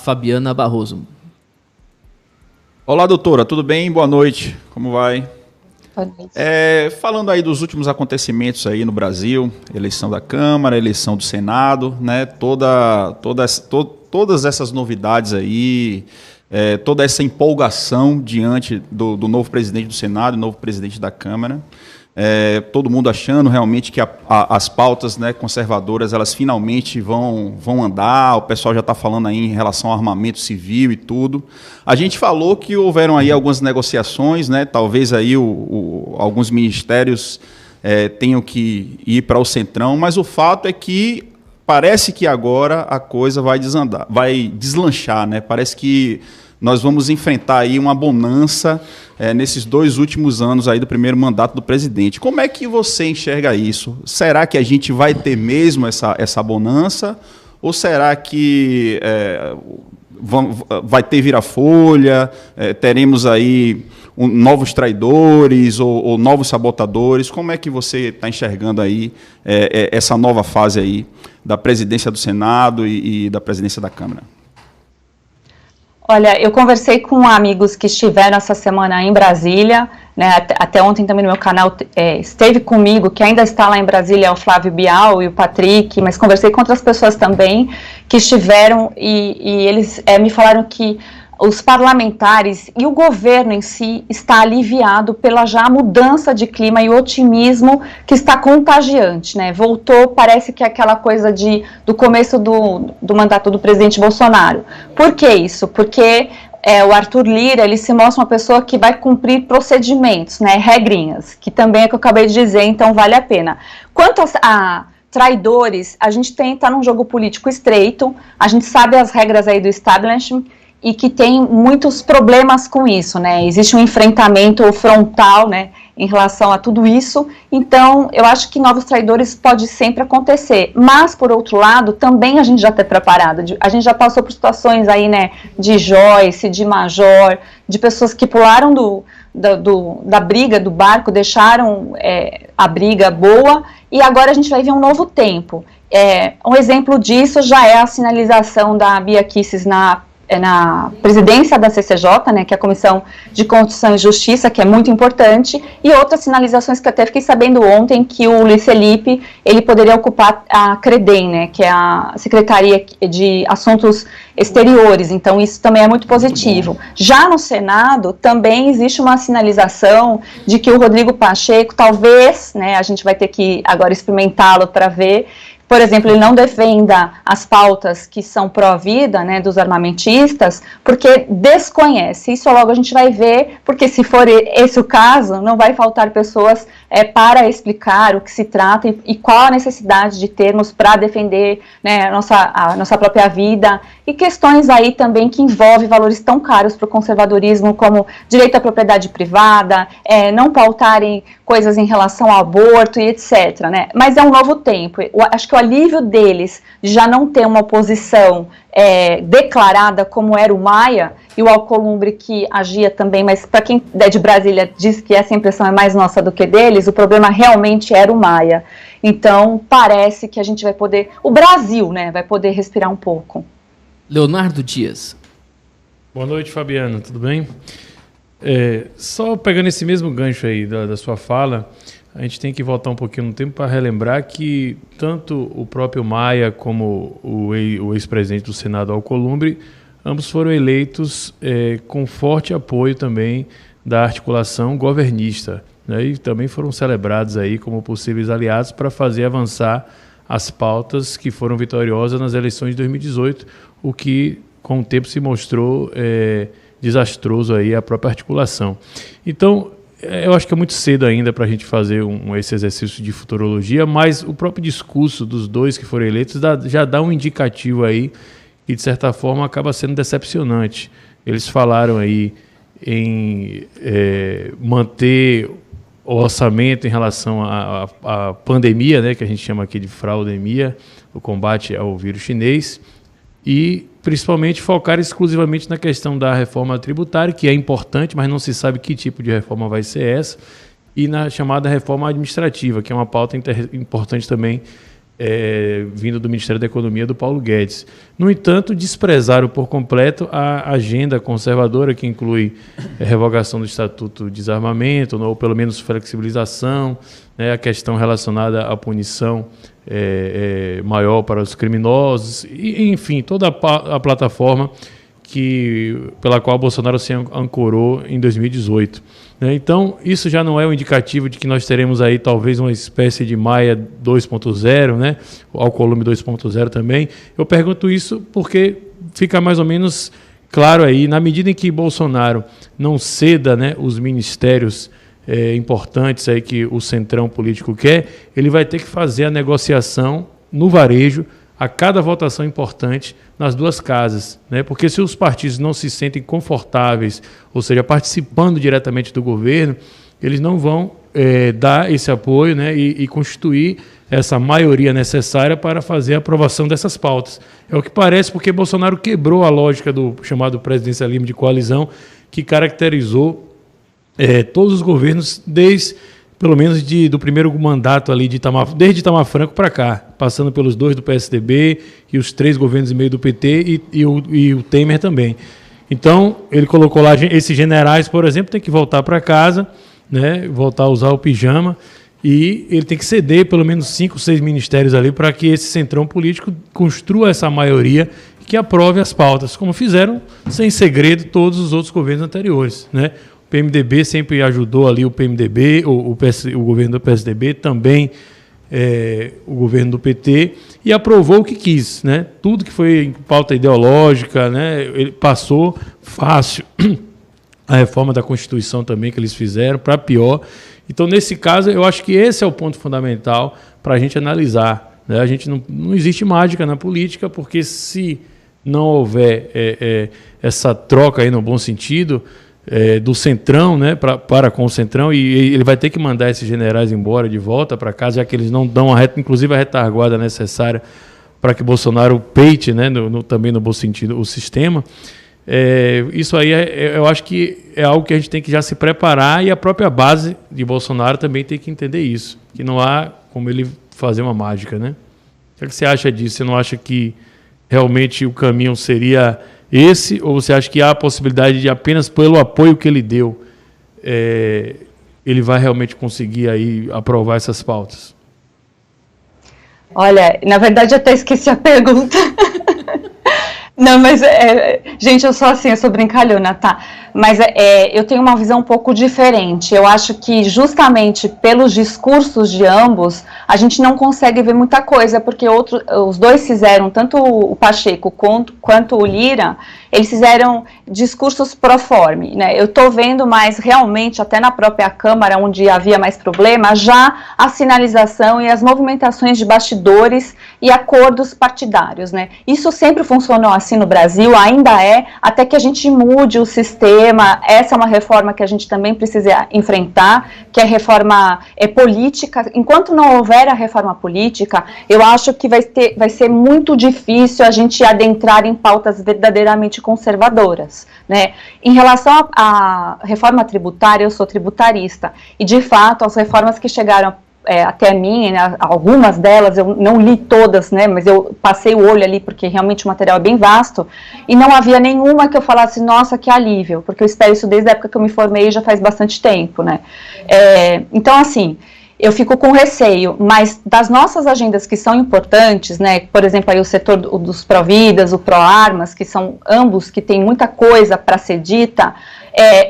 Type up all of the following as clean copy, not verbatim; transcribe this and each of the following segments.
Fabiana Barroso. Olá, doutora, tudo bem? Boa noite, como vai? Boa noite. Falando aí dos últimos acontecimentos aí no Brasil, eleição da Câmara, eleição do Senado, né? Todas essas novidades aí, toda essa empolgação diante do novo presidente do Senado e novo presidente da Câmara. Todo mundo achando realmente que as pautas, né, conservadoras, elas finalmente vão andar. O pessoal já está falando aí em relação ao armamento civil e tudo. A gente falou que houveram aí algumas negociações, né, talvez aí alguns ministérios tenham que ir para o Centrão, mas o fato é que parece que agora a coisa vai deslanchar, né? Parece que nós vamos enfrentar aí uma bonança nesses 2 últimos anos aí do primeiro mandato do presidente. Como é que você enxerga isso? Será que a gente vai ter mesmo essa bonança? Ou será que vai ter vira-folha, teremos aí novos traidores ou novos sabotadores? Como é que você está enxergando aí essa nova fase aí da presidência do Senado e da presidência da Câmara? Olha, eu conversei com amigos que estiveram essa semana em Brasília, né, até ontem também no meu canal esteve comigo, que ainda está lá em Brasília, o Flávio Bial e o Patrick, mas conversei com outras pessoas também que estiveram e eles me falaram que os parlamentares e o governo em si está aliviado pela já mudança de clima e o otimismo que está contagiante, né? Voltou, parece que é aquela coisa do começo do mandato do presidente Bolsonaro. Por que isso? Porque o Arthur Lira, ele se mostra uma pessoa que vai cumprir procedimentos, né? Regrinhas, que também é o que eu acabei de dizer, então vale a pena. Quanto a traidores, a gente está num jogo político estreito, a gente sabe as regras aí do establishment, e que tem muitos problemas com isso, né? Existe um enfrentamento frontal, né, em relação a tudo isso. Então, eu acho que novos traidores pode sempre acontecer. Mas, por outro lado, também a gente já está preparado. A gente já passou por situações aí, né, de Joyce, de Major, de pessoas que pularam da briga, do barco, deixaram a briga boa, e agora a gente vai ver um novo tempo. Um exemplo disso já é a sinalização da Bia Kicis na presidência da CCJ, né, que é a Comissão de Constituição e Justiça, que é muito importante, e outras sinalizações que eu até fiquei sabendo ontem, que o Luiz Felipe, ele poderia ocupar a CREDEM, né, que é a Secretaria de Assuntos Exteriores, então isso também é muito positivo. Já no Senado, também existe uma sinalização de que o Rodrigo Pacheco, talvez, né, a gente vai ter que agora experimentá-lo para ver. Por exemplo, ele não defenda as pautas que são pró-vida, né, dos armamentistas, porque desconhece. Isso logo a gente vai ver, porque se for esse o caso, não vai faltar pessoas para explicar o que se trata e qual a necessidade de termos para defender, né, a nossa própria vida, e questões aí também que envolvem valores tão caros para o conservadorismo, como direito à propriedade privada, não pautarem coisas em relação ao aborto e etc, né? Mas é um novo tempo. Acho que o alívio deles de já não ter uma oposição declarada como era o Maia, e o Alcolumbre que agia também, mas para quem é de Brasília diz que essa impressão é mais nossa do que deles, o problema realmente era o Maia. Então parece que a gente vai poder, o Brasil, né, vai poder respirar um pouco. Leonardo Dias. Boa noite, Fabiana, tudo bem? Só pegando esse mesmo gancho aí da sua fala, a gente tem que voltar um pouquinho no tempo para relembrar que tanto o próprio Maia como o ex-presidente do Senado, Alcolumbre, ambos foram eleitos com forte apoio também da articulação governista, né, e também foram celebrados aí como possíveis aliados para fazer avançar as pautas que foram vitoriosas nas eleições de 2018, o que com o tempo se mostrou desastroso aí a própria articulação. Então, eu acho que é muito cedo ainda para a gente fazer esse exercício de futurologia, mas o próprio discurso dos dois que foram eleitos já dá um indicativo aí que, de certa forma, acaba sendo decepcionante. Eles falaram aí em manter o orçamento em relação à pandemia, né, que a gente chama aqui de fraudemia, o combate ao vírus chinês, e principalmente focar exclusivamente na questão da reforma tributária, que é importante, mas não se sabe que tipo de reforma vai ser essa, e na chamada reforma administrativa, que é uma pauta importante também vindo do Ministério da Economia do Paulo Guedes. No entanto, desprezaram por completo a agenda conservadora, que inclui revogação do Estatuto de Desarmamento, ou pelo menos flexibilização, né, a questão relacionada à punição maior para os criminosos, e, enfim, toda a plataforma pela qual Bolsonaro se ancorou em 2018. Então, isso já não é um indicativo de que nós teremos aí talvez uma espécie de Maia 2.0, né? Alcolumbre 2.0 também. Eu pergunto isso porque fica mais ou menos claro aí, na medida em que Bolsonaro não ceda, né, os ministérios importantes aí que o centrão político quer, ele vai ter que fazer a negociação no varejo a cada votação importante nas duas casas, né? Porque se os partidos não se sentem confortáveis, ou seja, participando diretamente do governo, eles não vão dar esse apoio, né, e constituir essa maioria necessária para fazer a aprovação dessas pautas. É o que parece, porque Bolsonaro quebrou a lógica do chamado presidencialismo de coalizão, que caracterizou todos os governos pelo menos do primeiro mandato ali desde Itamar Franco para cá, passando pelos 2 do PSDB e os 3 governos e meio do PT e o Temer também. Então, ele colocou lá, esses generais, por exemplo, tem que voltar para casa, né, voltar a usar o pijama, e ele tem que ceder pelo menos 5, 6 ministérios ali para que esse centrão político construa essa maioria que aprove as pautas, como fizeram sem segredo todos os outros governos anteriores, né? O PMDB sempre ajudou ali o PMDB, o governo do PSDB, também o governo do PT, e aprovou o que quis, né? Tudo que foi em pauta ideológica, né? Ele passou fácil. A reforma da Constituição também que eles fizeram, para pior. Então, nesse caso, eu acho que esse é o ponto fundamental para a gente analisar, né? A gente não existe mágica na política, porque se não houver essa troca aí no bom sentido, do centrão, né, para com o centrão, e ele vai ter que mandar esses generais embora de volta para casa, já que eles não dão inclusive a retaguarda necessária para que Bolsonaro peite, né, também no bom sentido, o sistema. Isso aí eu acho que é algo que a gente tem que já se preparar, e a própria base de Bolsonaro também tem que entender isso, que não há como ele fazer uma mágica, né? O que você acha disso? Você não acha que realmente o caminho seria esse, ou você acha que há a possibilidade de apenas pelo apoio que ele deu, ele vai realmente conseguir aí aprovar essas pautas? Olha, na verdade eu até esqueci a pergunta. Não, mas, gente, eu sou brincalhona, tá? Mas eu tenho uma visão um pouco diferente. Eu acho que justamente pelos discursos de ambos, a gente não consegue ver muita coisa, porque os dois fizeram, tanto o Pacheco quanto o Lira, eles fizeram discursos proforme, né? Eu estou vendo mais realmente, até na própria Câmara, onde havia mais problema, já a sinalização e as movimentações de bastidores e acordos partidários, né? Isso sempre funcionou assim no Brasil, ainda até que a gente mude o sistema. Essa é uma reforma que a gente também precisa enfrentar, que é a reforma política. Enquanto não houver a reforma política, eu acho que vai ser muito difícil a gente adentrar em pautas verdadeiramente conservadoras, né? Em relação à reforma tributária, eu sou tributarista, e de fato as reformas que chegaram até mim, né, algumas delas, eu não li todas, né, mas eu passei o olho ali, porque realmente o material é bem vasto, e não havia nenhuma que eu falasse, nossa, que alívio, porque eu espero isso desde a época que eu me formei, já faz bastante tempo, né. Então, assim, eu fico com receio, mas das nossas agendas que são importantes, né, por exemplo, aí o setor dos Providas, o Proarmas, que são ambos que tem muita coisa para ser dita,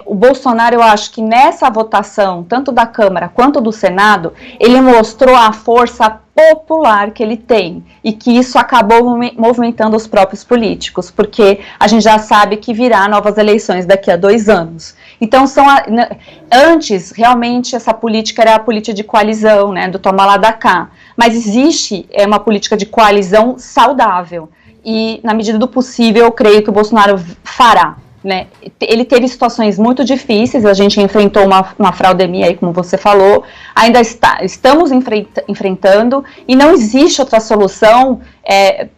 o Bolsonaro, eu acho que nessa votação, tanto da Câmara quanto do Senado, ele mostrou a força popular que ele tem, e que isso acabou movimentando os próprios políticos, porque a gente já sabe que virá novas eleições daqui a 2 anos. Então, antes, realmente, essa política era a política de coalizão, né, do toma lá da cá, mas existe uma política de coalizão saudável, e na medida do possível, eu creio que o Bolsonaro fará. Né? Ele teve situações muito difíceis, a gente enfrentou uma fraudemia aí, como você falou, ainda estamos enfrentando, e não existe outra solução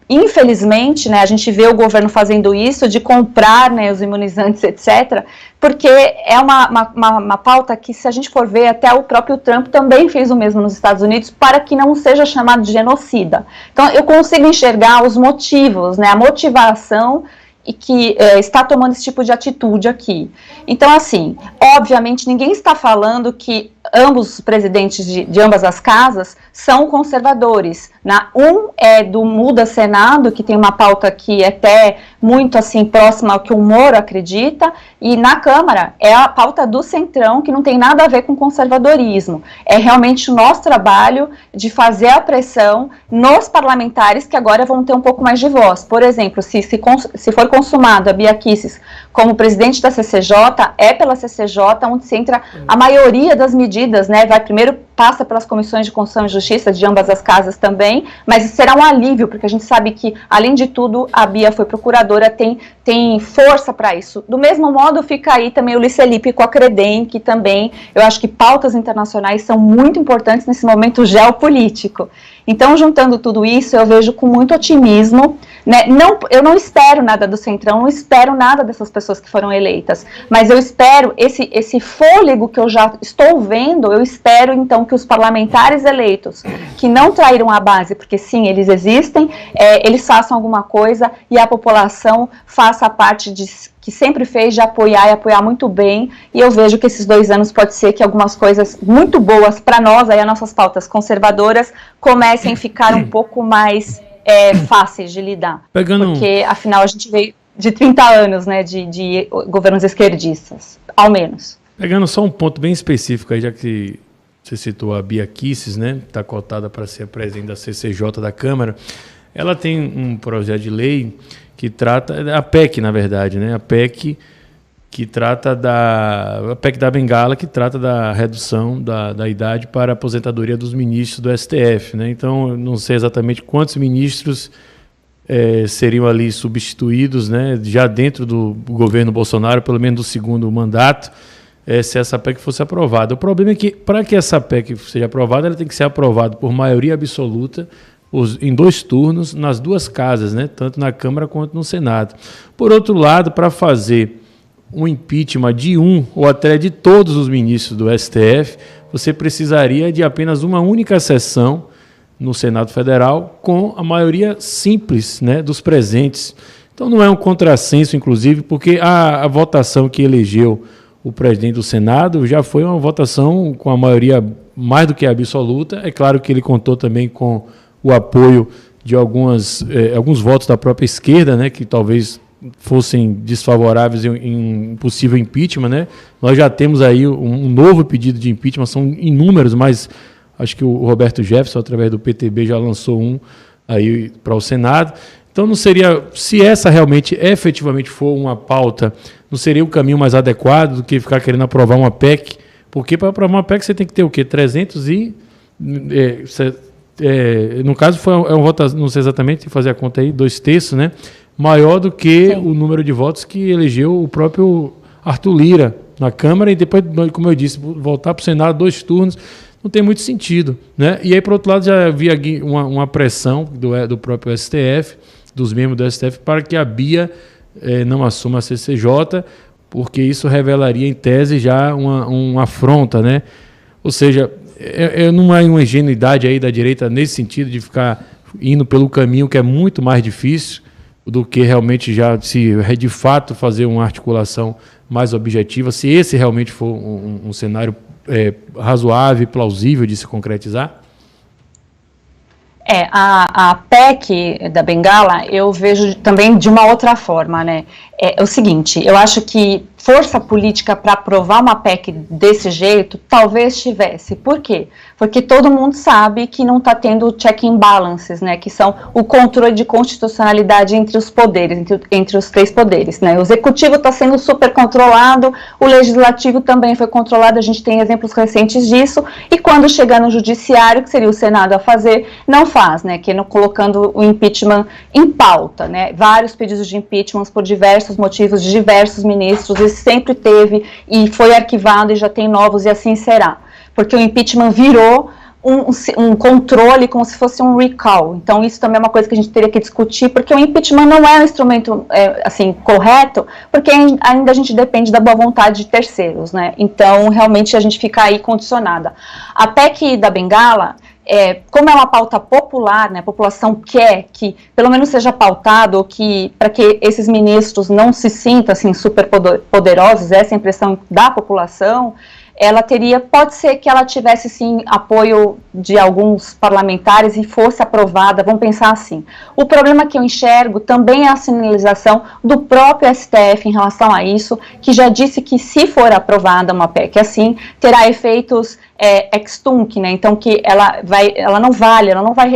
Infelizmente, né, a gente vê o governo fazendo isso, de comprar, né, os imunizantes, etc., porque é uma pauta que, se a gente for ver, até o próprio Trump também fez o mesmo nos Estados Unidos, para que não seja chamado de genocida. Então, eu consigo enxergar os motivos, né, a motivação e que está tomando esse tipo de atitude aqui. Então, assim, obviamente, ninguém está falando que ambos os presidentes de ambas as casas são conservadores. Um é do Muda Senado, que tem uma pauta que é até muito assim próxima ao que o Moro acredita, e na Câmara é a pauta do Centrão, que não tem nada a ver com conservadorismo. É realmente o nosso trabalho de fazer a pressão nos parlamentares, que agora vão ter um pouco mais de voz. Por exemplo, se for consumado a Bia Kicis como presidente da CCJ, é pela CCJ onde se entra a maioria das medidas, né? Passa pelas comissões de Constituição e Justiça de ambas as casas também, mas será um alívio, porque a gente sabe que, além de tudo, a Bia foi procuradora, tem força para isso. Do mesmo modo, fica aí também o Luiz Felipe com a Credem, que também, eu acho que pautas internacionais são muito importantes nesse momento geopolítico. Então, juntando tudo isso, eu vejo com muito otimismo, né? Eu não espero nada do Centrão, não espero nada dessas pessoas que foram eleitas, mas eu espero esse fôlego que eu já estou vendo, eu espero, então, que os parlamentares eleitos, que não traíram a base, porque sim, eles existem, eles façam alguma coisa e a população faça a parte que sempre fez de apoiar e apoiar muito bem, e eu vejo que esses 2 anos pode ser que algumas coisas muito boas para nós, aí as nossas pautas conservadoras, comecem a ficar um pouco mais fáceis de lidar, porque afinal a gente veio de 30 anos, né, de governos esquerdistas, ao menos. Pegando só um ponto bem específico aí, já que você citou a Bia Kicis, né, está cotada para ser a presidente da CCJ da Câmara, ela tem um projeto de lei que trata, a PEC, na verdade, né? A PEC a PEC da Bengala, que trata da redução da idade para a aposentadoria dos ministros do STF, né? Então, eu não sei exatamente quantos ministros seriam ali substituídos, né? Já dentro do governo Bolsonaro, pelo menos do segundo mandato, se essa PEC fosse aprovada. O problema é que, para que essa PEC seja aprovada, ela tem que ser aprovada por maioria absoluta, em 2 turnos, nas 2 casas, né? Tanto na Câmara quanto no Senado. Por outro lado, para fazer um impeachment de ou até de todos os ministros do STF, você precisaria de apenas uma única sessão no Senado Federal com a maioria simples, né, dos presentes. Então não é um contrassenso, inclusive, porque a votação que elegeu o presidente do Senado já foi uma votação com a maioria mais do que absoluta. É claro que ele contou também com o apoio de alguns votos da própria esquerda, né, que talvez fossem desfavoráveis em possível impeachment, né? Nós já temos aí um novo pedido de impeachment, são inúmeros, mas acho que o Roberto Jefferson, através do PTB, já lançou um aí para o Senado. Então, não seria, se essa realmente efetivamente for uma pauta, não seria o caminho mais adequado do que ficar querendo aprovar uma PEC? Porque para aprovar uma PEC você tem que ter o quê? 300 e... no caso, foi um voto, não sei exatamente, tem que fazer a conta aí, 2/3, né? Maior do que o número de votos que elegeu o próprio Arthur Lira na Câmara, e depois, como eu disse, voltar para o Senado 2 turnos, não tem muito sentido, né? E aí, por outro lado, já havia uma pressão do próprio STF, dos membros do STF, para que a Bia não assuma a CCJ, porque isso revelaria, em tese, já uma afronta, né? Ou seja, não há uma ingenuidade aí da direita nesse sentido de ficar indo pelo caminho que é muito mais difícil do que realmente já de fato fazer uma articulação mais objetiva, se esse realmente for um cenário razoável e plausível de se concretizar? A PEC da Bengala eu vejo também de uma outra forma, né? É o seguinte, eu acho que força política para aprovar uma PEC desse jeito, talvez tivesse. Por quê? Porque todo mundo sabe que não está tendo check and balances, né? Que são o controle de constitucionalidade entre os poderes, entre os 3 poderes, né? O executivo está sendo super controlado, o legislativo também foi controlado, a gente tem exemplos recentes disso, e quando chega no judiciário, que seria o Senado a fazer, não faz, né? Que é colocando o impeachment em pauta, né? Vários pedidos de impeachment por diversos motivos de diversos ministros, e sempre teve, e foi arquivado, e já tem novos, e assim será. Porque o impeachment virou um controle como se fosse um recall. Então isso também é uma coisa que a gente teria que discutir, porque o impeachment não é um instrumento assim, correto, porque ainda a gente depende da boa vontade de terceiros, né? Então realmente a gente fica aí condicionada. A PEC da Bengala, como é uma pauta popular, né, a população quer que pelo menos seja pautado, que para que esses ministros não se sintam assim, super poderosos, essa é a impressão da população, pode ser que ela tivesse sim apoio de alguns parlamentares e fosse aprovada, vamos pensar assim. O problema que eu enxergo também é a sinalização do próprio STF em relação a isso, que já disse que se for aprovada uma PEC assim, terá efeitos ex tunc, né? Então que ela não vai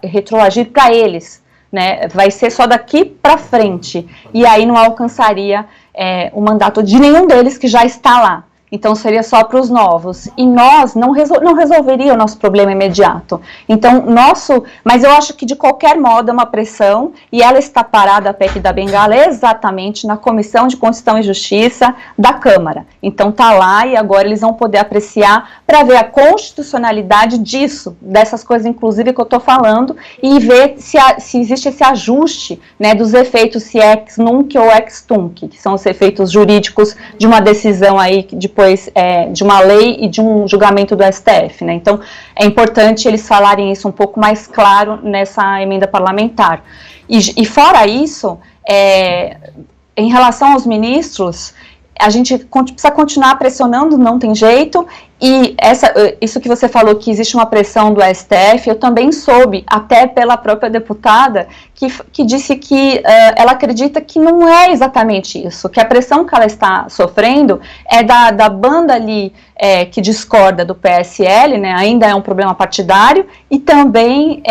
retroagir para eles, né? Vai ser só daqui para frente, e aí não alcançaria o mandato de nenhum deles que já está lá. Então seria só para os novos, e nós não resolveria o nosso problema imediato. Então mas eu acho que de qualquer modo é uma pressão, e ela está parada, a PEC da Bengala, exatamente na Comissão de Constituição e Justiça da Câmara. Então está lá, e agora eles vão poder apreciar para ver a constitucionalidade dessas coisas inclusive que eu estou falando, e ver se existe esse ajuste, né, dos efeitos, se é ex nunc ou ex tunc, que são os efeitos jurídicos de uma decisão aí depois de uma lei e de um julgamento do STF, né? Então é importante eles falarem isso um pouco mais claro nessa emenda parlamentar. E fora isso, em relação aos ministros, a gente precisa continuar pressionando, não tem jeito. E isso que você falou, que existe uma pressão do STF, eu também soube, até pela própria deputada, que disse que ela acredita que não é exatamente isso, que a pressão que ela está sofrendo é da banda ali que discorda do PSL, né, ainda é um problema partidário, e também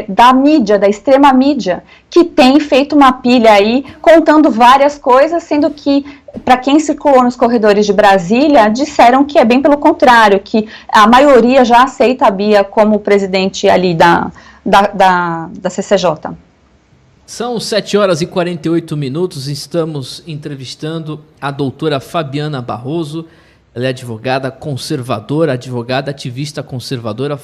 da mídia, da extrema mídia, que tem feito uma pilha aí, contando várias coisas, sendo que, para quem circulou nos corredores de Brasília, disseram que é bem pelo contrário, que a maioria já aceita a Bia como presidente ali da CCJ. São 7h48, estamos entrevistando a doutora Fabiana Barroso. Ela é advogada conservadora, advogada ativista conservadora.